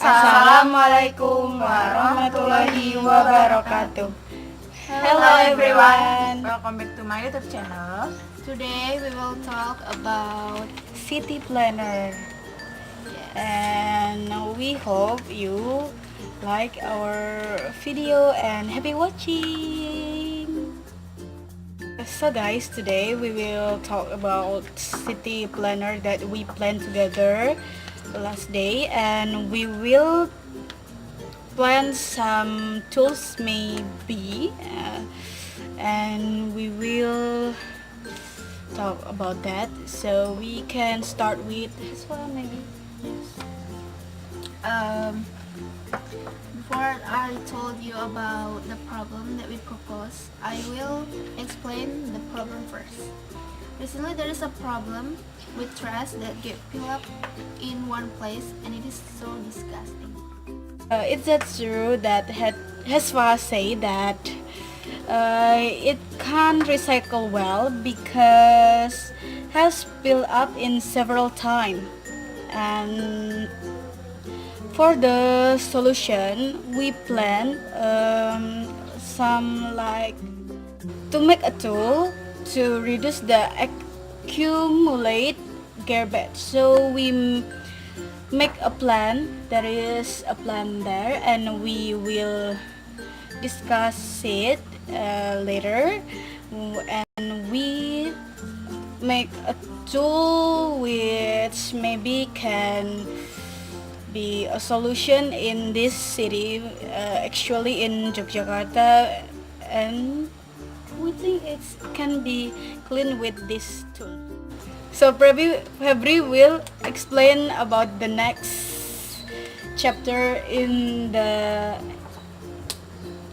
Assalamualaikum warahmatullahi wabarakatuh. Hello everyone. Welcome back to my YouTube channel. Today we will talk about city planner, and we hope you like our video and happy watching. So guys, today we will talk about city planner that we planned together last day, and we will plan some tools maybe, and we will talk about that. So we can start with this one maybe. Before I told you about the problem that we propose, I will explain the problem first. Recently there is a problem with trash that get piled up in one place, and it is so disgusting. It's that true that Heswa say that it can't recycle well because has built up in several times. And for the solution, we plan some like to make a tool to reduce the accumulate garbage. So we make a plan. There is a plan there, and we will discuss it later. And we make a tool which maybe can be a solution in this city, actually in Yogyakarta, and we think it can be clean with this tool. So Febri will explain about the next chapter in the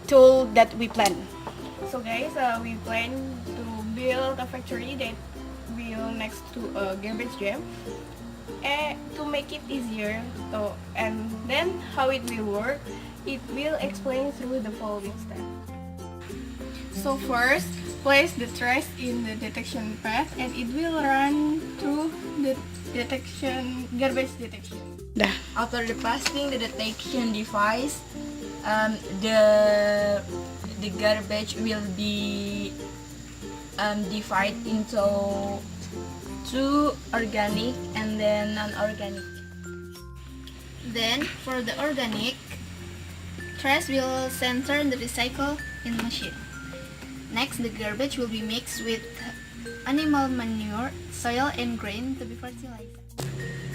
tool that we plan. So guys, we plan to build a factory that will next to a garbage jam, and to make it easier. And then how it will work, it will explain through the following steps. So first, place the trash in the detection path, and it will run through the garbage detection. Dah. After passing the detection device, the garbage will be divided into two organic and then non-organic. Then for the organic, trash will center in the recycle in machine. Next, the garbage will be mixed with animal manure, soil, and grain to be fertilized.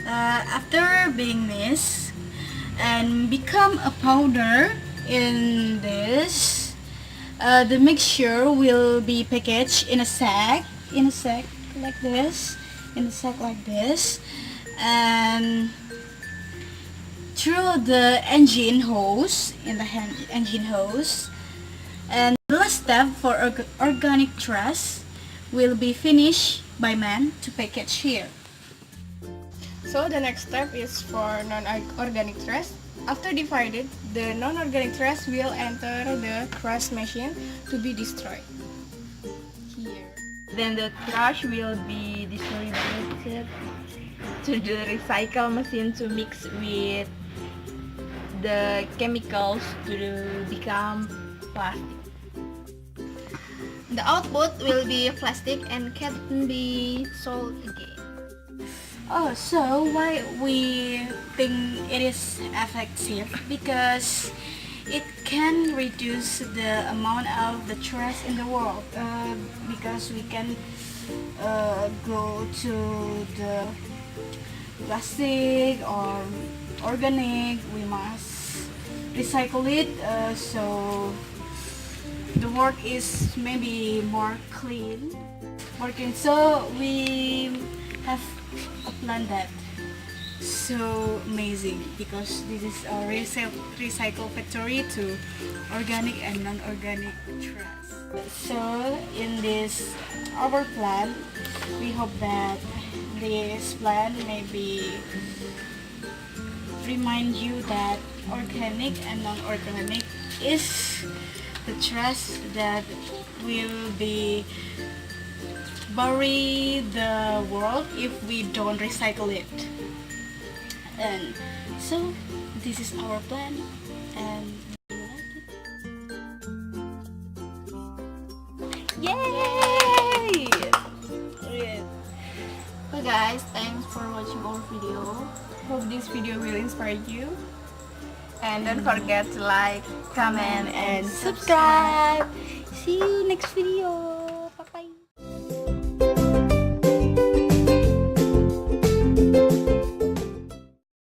After being mixed and become a powder in this, the mixture will be packaged in a sack like this, and through the engine hose, engine hose. And the last step for organic trash will be finished by man to package here. So the next step is for non-organic trash. After divided, the non-organic trash will enter the trash machine to be destroyed. Here. Then the trash will be distributed to the recycle machine to mix with the chemicals to become plastic. The output will be plastic and can be sold again. Oh, so why we think it is effective? Because it can reduce the amount of the trash in the world. Because we can go to the plastic or organic, we must recycle it. So the work is maybe more clean working. So we have a plan that so amazing, because this is a recycle factory to organic and non-organic trash. So in this our plan, we hope that this plan maybe remind you that organic and non-organic is the trash that will be bury the world if we don't recycle it. And so this is our plan, and yay! Yeah. Okay guys, thanks for watching our video. Hope this video will inspire you. And don't forget to like, comment, and And subscribe.